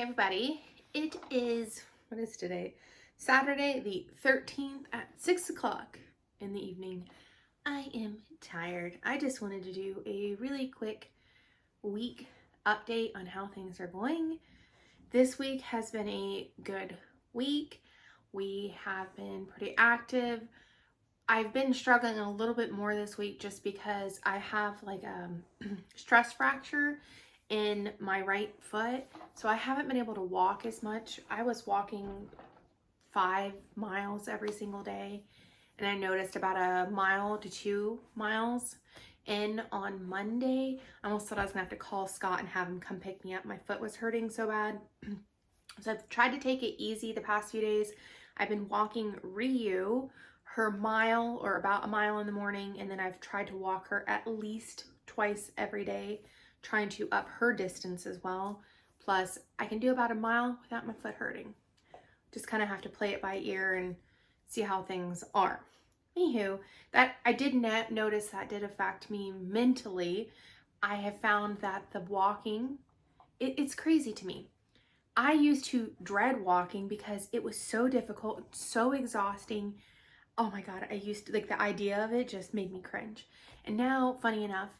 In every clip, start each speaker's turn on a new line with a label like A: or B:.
A: Everybody, it is, what is today? Saturday the 13th at 6 o'clock in the evening. I am tired. I just wanted to do a really quick week update on how things are going. This week has been a good week. We have been pretty active. I've been struggling a little bit more this week just because I have like a stress fracture in my right foot. So I haven't been able to walk as much. I was walking 5 miles every single day, and I noticed about a mile to 2 miles in on Monday. I almost thought I was gonna have to call Scott and have him come pick me up. My foot was hurting so bad. So I've tried to take it easy the past few days. I've been walking Ryu her mile or about a mile in the morning, and then I've tried to walk her at least twice every day, trying to up her distance as well. Plus, I can do about a mile without my foot hurting. Just kind of have to play it by ear and see how things are. Anywho, that I did notice that did affect me mentally. I have found that the walking, it's crazy to me. I used to dread walking because it was so difficult, so exhausting. Oh my God, I used to, like, the idea of it just made me cringe. And now, funny enough,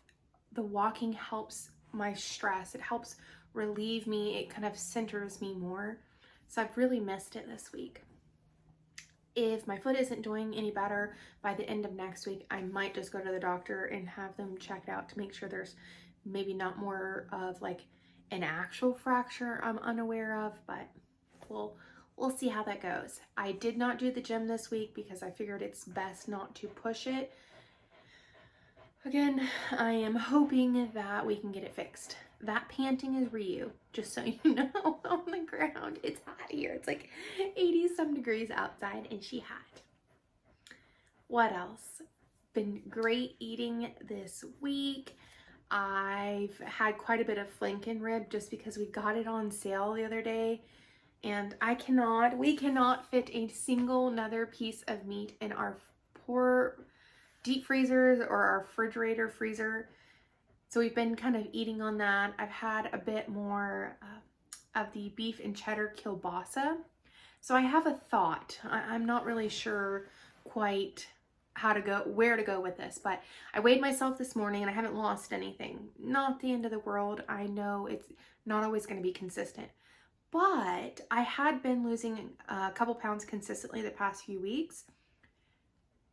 A: the walking helps my stress. It helps relieve me. It kind of centers me more. So I've really missed it this week. If my foot isn't doing any better by the end of next week, I might just go to the doctor and have them check it out to make sure there's maybe not more of like an actual fracture I'm unaware of, but we'll see how that goes. I did not do the gym this week because I figured it's best not to push it. Again, I am hoping that we can get it fixed. That panting is Ryu, just so you know, on the ground. It's hot here. It's like 80 some degrees outside and she hot. What else? Been great eating this week. I've had quite a bit of flanken rib just because we got it on sale the other day, and we cannot fit a single another piece of meat in our poor deep freezers or our refrigerator freezer. So we've been kind of eating on that. I've had a bit more of the beef and cheddar kielbasa. So I have a thought. I'm not really sure quite where to go with this, but I weighed myself this morning and I haven't lost anything. Not the end of the world. I know it's not always going to be consistent, but I had been losing a couple pounds consistently the past few weeks.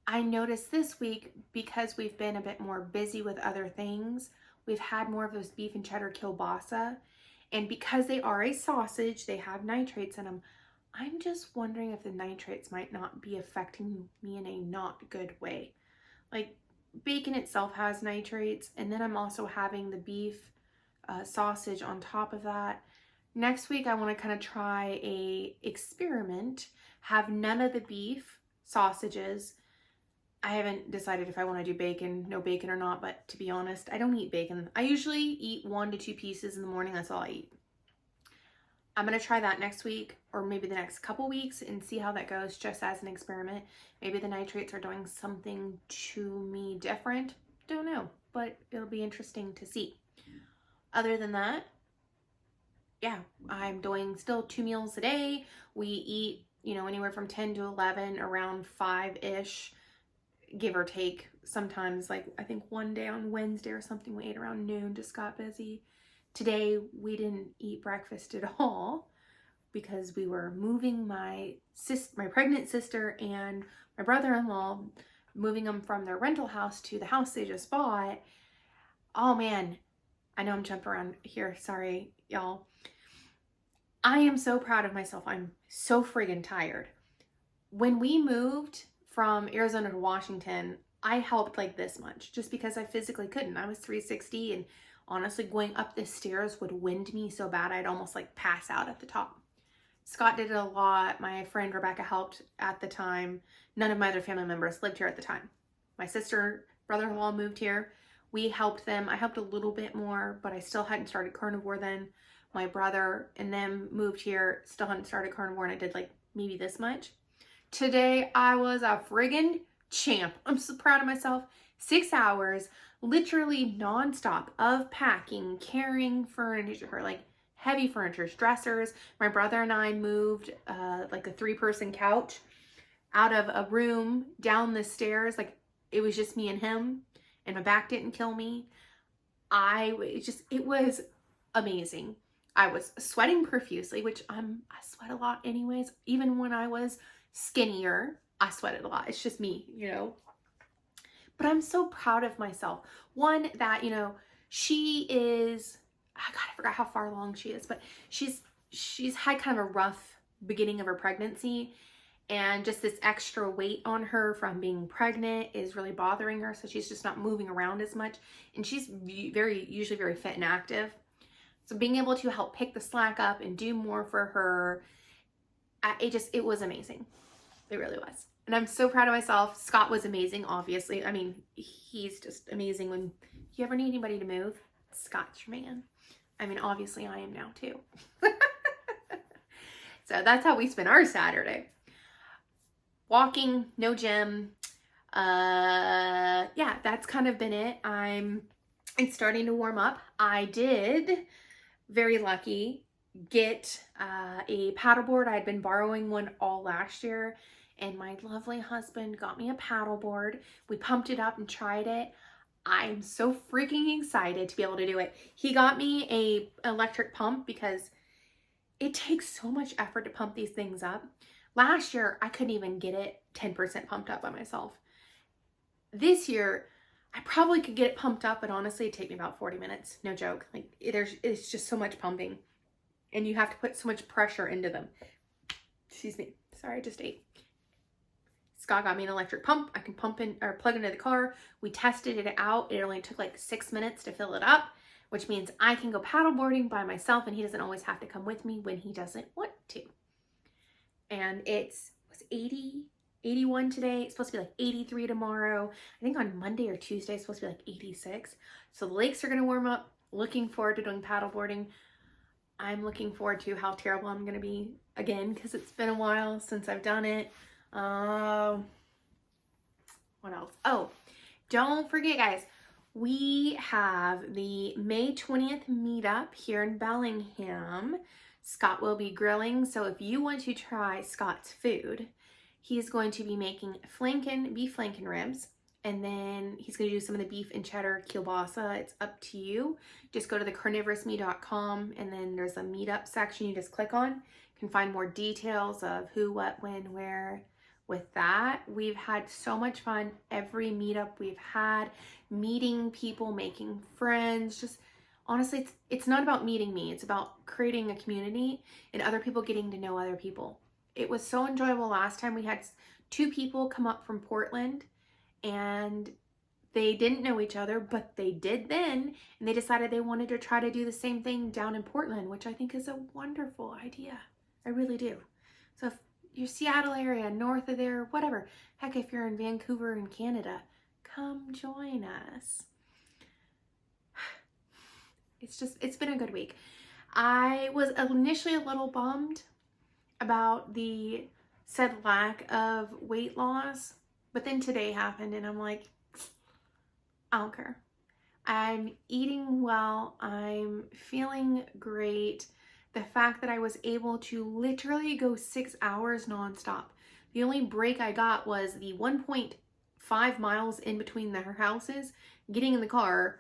A: I noticed this week, because we've been a bit more busy with other things, we've had more of those beef and cheddar kielbasa, and because they are a sausage, they have nitrates in them. I'm just wondering if the nitrates might not be affecting me in a not good way. Like, bacon itself has nitrates, and then I'm also having the beef sausage on top of that. Next week, I want to kind of try a experiment, have none of the beef sausages. I haven't decided if I want to do bacon, no bacon or not, but to be honest, I don't eat bacon. I usually eat 1 to 2 pieces in the morning. That's all I eat. I'm going to try that next week or maybe the next couple weeks and see how that goes, just as an experiment. Maybe the nitrates are doing something to me different. Don't know, but it'll be interesting to see. Other than that, yeah, I'm doing still 2 meals a day. We eat, anywhere from 10 to 11, around 5-ish. Give or take. Sometimes, like, I think one day on Wednesday or something, we ate around noon, just got busy. Today, we didn't eat breakfast at all because we were moving my pregnant sister and my brother-in-law, moving them from their rental house to the house they just bought. Oh man, I know I'm jumping around here. Sorry, y'all. I am so proud of myself. I'm so friggin' tired. When we moved from Arizona to Washington, I helped like this much just because I physically couldn't. I was 360, and honestly, going up the stairs would wind me so bad I'd almost like pass out at the top. Scott did it a lot. My friend Rebecca helped at the time. None of my other family members lived here at the time. My sister, brother-in-law moved here. We helped them. I helped a little bit more, but I still hadn't started carnivore then. My brother and them moved here, still hadn't started carnivore, and I did like maybe this much. Today, I was a friggin' champ. I'm so proud of myself. 6 hours, literally nonstop of packing, carrying furniture, like heavy furniture, dressers. My brother and I moved like a 3-person couch out of a room down the stairs. Like it was just me and him, and my back didn't kill me. It was amazing. I was sweating profusely, which I sweat a lot anyways. Even when I was skinnier, I sweated a lot. It's just me, you know. But I'm so proud of myself. One, that, you know, she is, God, I forgot how far along she is, but she's had kind of a rough beginning of her pregnancy, and just this extra weight on her from being pregnant is really bothering her. So she's just not moving around as much, and she's usually very fit and active. So being able to help pick the slack up and do more for her, it was amazing. It really was. And I'm so proud of myself. Scott was amazing, obviously. I mean, he's just amazing. When you ever need anybody to move, Scott's your man. I mean, obviously I am now too. So that's how we spent our Saturday. Walking, no gym. Yeah, that's kind of been it. It's starting to warm up. I did, very lucky, get a paddleboard. I had been borrowing one all last year, and my lovely husband got me a paddleboard. We pumped it up and tried it. I'm so freaking excited to be able to do it. He got me a electric pump because it takes so much effort to pump these things up. Last year, I couldn't even get it 10% pumped up by myself. This year, I probably could get it pumped up, but honestly, it'd take me about 40 minutes. No joke. Like, it's just so much pumping, and you have to put so much pressure into them. Excuse me. Sorry, I just ate. Scott got me an electric pump. I can pump in or plug into the car. We tested it out. It only took like 6 minutes to fill it up, which means I can go paddleboarding by myself, and he doesn't always have to come with me when he doesn't want to. And it was 80, 81 today. It's supposed to be like 83 tomorrow. I think on Monday or Tuesday, it's supposed to be like 86. So the lakes are going to warm up. Looking forward to doing paddleboarding. I'm looking forward to how terrible I'm going to be again, because it's been a while since I've done it. What else? Oh, don't forget, guys, we have the May 20th meetup here in Bellingham. Scott will be grilling, so if you want to try Scott's food, he's going to be making beef flanken ribs, and then he's going to do some of the beef and cheddar kielbasa. It's up to you. Just go to the carnivoresme.com, and then there's a meetup section you just click on. You can find more details of who, what, when, where. With that, we've had so much fun. Every meetup we've had, meeting people, making friends. Just honestly, it's not about meeting me. It's about creating a community and other people getting to know other people. It was so enjoyable last time. We had 2 people come up from Portland, and they didn't know each other, but they did then, and they decided they wanted to try to do the same thing down in Portland, which I think is a wonderful idea. I really do. So if your Seattle area, north of there, whatever. Heck, if you're in Vancouver in Canada, come join us. It's been a good week. I was initially a little bummed about the said lack of weight loss, but then today happened, and I'm like, I don't care. I'm eating well. I'm feeling great. The fact that I was able to literally go 6 hours nonstop. The only break I got was the 1.5 miles in between their houses, getting in the car,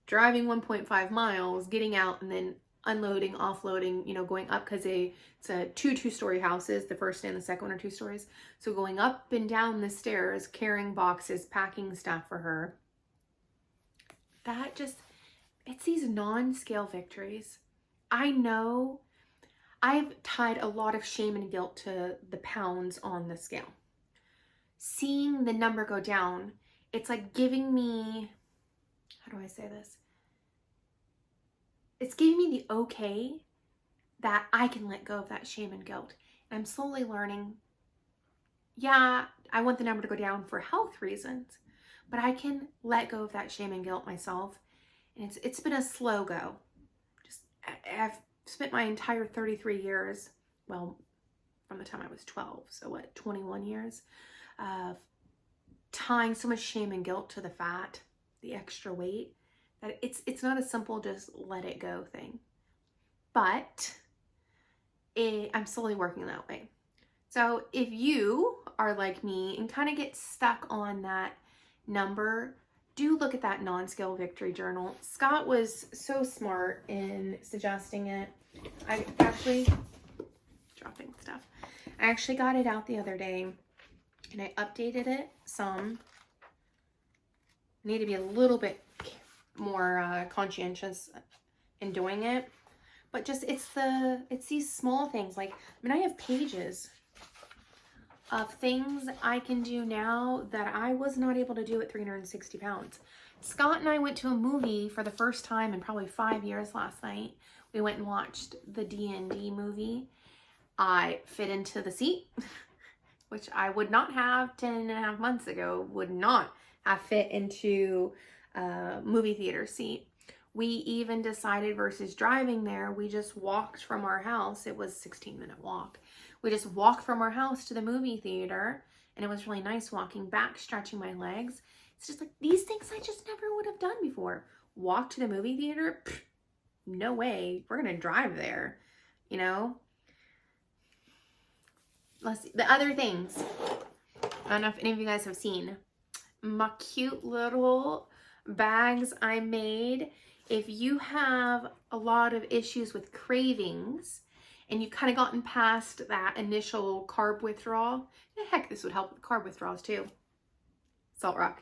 A: driving 1.5 miles, getting out, and then unloading, offloading, you know, going up, because it's a two-story houses. The first and the second one are 2 stories. So going up and down the stairs, carrying boxes, packing stuff for her. It's these non-scale victories. I know I've tied a lot of shame and guilt to the pounds on the scale. Seeing the number go down, it's like giving me, how do I say this? It's giving me the okay that I can let go of that shame and guilt. And I'm slowly learning, yeah, I want the number to go down for health reasons, but I can let go of that shame and guilt myself. And it's been a slow go. I've spent my entire 33 years, well, from the time I was 12, so what, 21 years, of tying so much shame and guilt to the fat, the extra weight, that it's not a simple just let it go thing. but I'm slowly working that way. So if you are like me and kind of get stuck on that number, do look at that non-scale victory journal. Scott was so smart in suggesting it. I actually, dropping stuff. I actually got it out the other day and I updated it some. I need to be a little bit more conscientious in doing it. But just, it's these small things. Like, I mean, I have pages of things I can do now that I was not able to do at 360 pounds. Scott and I went to a movie for the first time in probably 5 years last night. We went and watched the D&D movie. I fit into the seat, which I would not have 10.5 months ago, would not have fit into a movie theater seat. We even decided versus driving there, we just walked from our house. It was a 16-minute walk. We just walked from our house to the movie theater, and it was really nice walking back, stretching my legs. It's just like these things I just never would have done before. Walk to the movie theater? Pfft, no way. We're going to drive there, you know? Let's see. The other things. I don't know if any of you guys have seen my cute little bags I made. If you have a lot of issues with cravings and you've kind of gotten past that initial carb withdrawal, heck, this would help with carb withdrawals too. Salt Rock.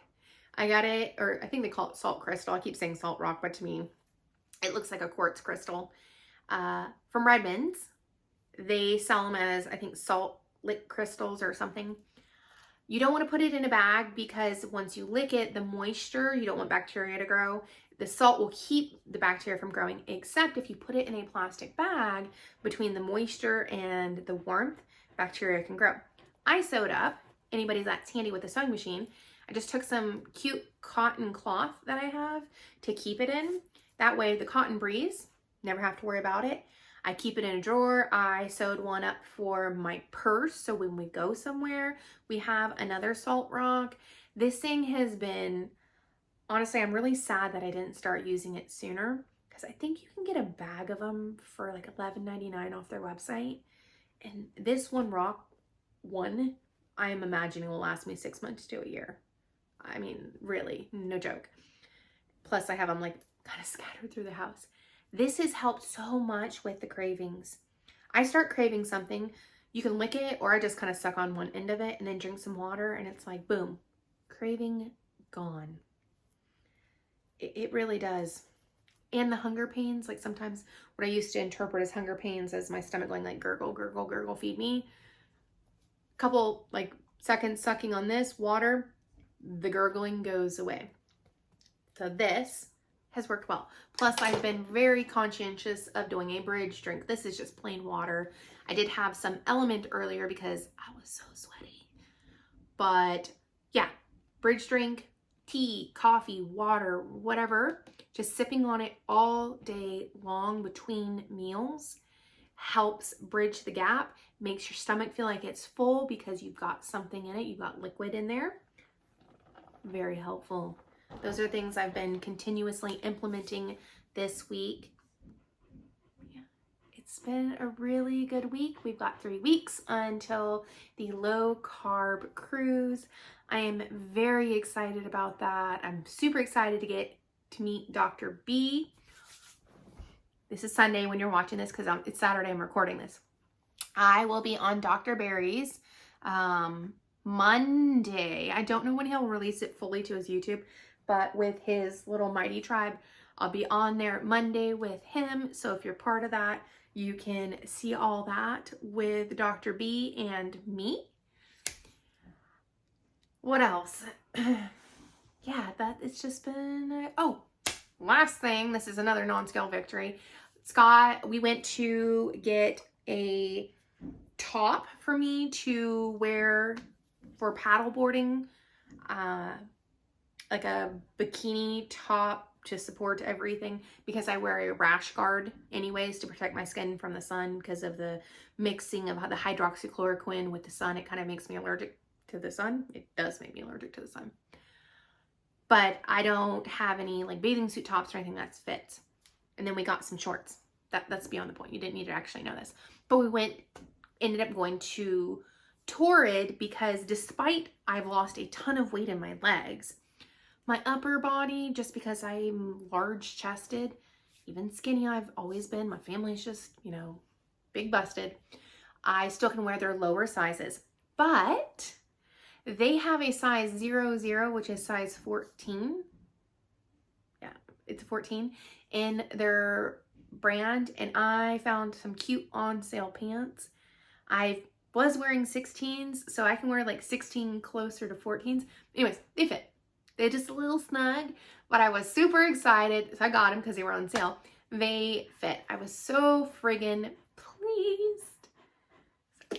A: I got it, or I think they call it salt crystal. I keep saying Salt Rock, but to me, it looks like a quartz crystal. From Redmond. They sell them as, I think, salt lick crystals or something. You don't want to put it in a bag because once you lick it, the moisture, you don't want bacteria to grow. The salt will keep the bacteria from growing, except if you put it in a plastic bag, between the moisture and the warmth, bacteria can grow. I sewed up, anybody that's handy with a sewing machine, I just took some cute cotton cloth that I have to keep it in. That way the cotton breathes, never have to worry about it. I keep it in a drawer. I sewed one up for my purse, so when we go somewhere, we have another Salt Rock. This thing has been, honestly, I'm really sad that I didn't start using it sooner, because I think you can get a bag of them for like $11.99 off their website. And this one rock, I am imagining will last me 6 months to a year. I mean, really, no joke. Plus, I have them like kind of scattered through the house. This has helped so much with the cravings. I start craving something, you can lick it, or I just kind of suck on one end of it and then drink some water, and it's like, boom, craving gone. It really does. And the hunger pains, like sometimes what I used to interpret as hunger pains as my stomach going like gurgle, gurgle, gurgle, feed me. Couple like seconds sucking on this water, the gurgling goes away. So this has worked well. Plus, I've been very conscientious of doing a bridge drink. This is just plain water. I did have some LMNT earlier because I was so sweaty. But yeah, bridge drink, tea, coffee, water, whatever. Just sipping on it all day long between meals helps bridge the gap, makes your stomach feel like it's full because you've got something in it, you've got liquid in there. Very helpful. Those are things I've been continuously implementing this week. Yeah, it's been a really good week. We've got 3 weeks until the low carb cruise. I am very excited about that. I'm super excited to get to meet Dr. B. This is Sunday when you're watching this because it's Saturday I'm recording this. I will be on Dr. Barry's Monday. I don't know when he'll release it fully to his YouTube, but with his little Mighty Tribe, I'll be on there Monday with him. So if you're part of that, you can see all that with Dr. B and me. What else? Yeah, it's just been, oh, last thing, this is another non-scale victory. Scott, we went to get a top for me to wear for paddleboarding, like a bikini top to support everything, because I wear a rash guard anyways to protect my skin from the sun because of the mixing of the hydroxychloroquine with the sun. It kind of makes me allergic to the sun. It does make me allergic to the sun. But I don't have any like bathing suit tops or anything that fits. And then we got some shorts. That's beyond the point. You didn't need to actually know this. But we ended up going to Torrid because despite I've lost a ton of weight in my legs, my upper body, just because I'm large chested, even skinny I've always been, my family's just, you know, big busted, I still can wear their lower sizes. But they have a size 00, which is size 14. Yeah, it's a 14 in their brand. And I found some cute on sale pants. I was wearing 16s, so I can wear like 16 closer to 14s. Anyways, they fit. They're just a little snug, but I was super excited. So I got them because they were on sale. They fit. I was so friggin' pleased. So,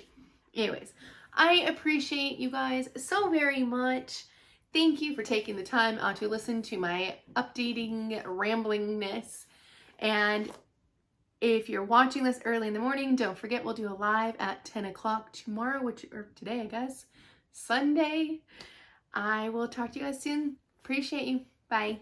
A: anyways, I appreciate you guys so very much. Thank you for taking the time out to listen to my updating ramblingness. And if you're watching this early in the morning, don't forget we'll do a live at 10 o'clock tomorrow, or today, I guess, Sunday. I will talk to you guys soon. Appreciate you. Bye.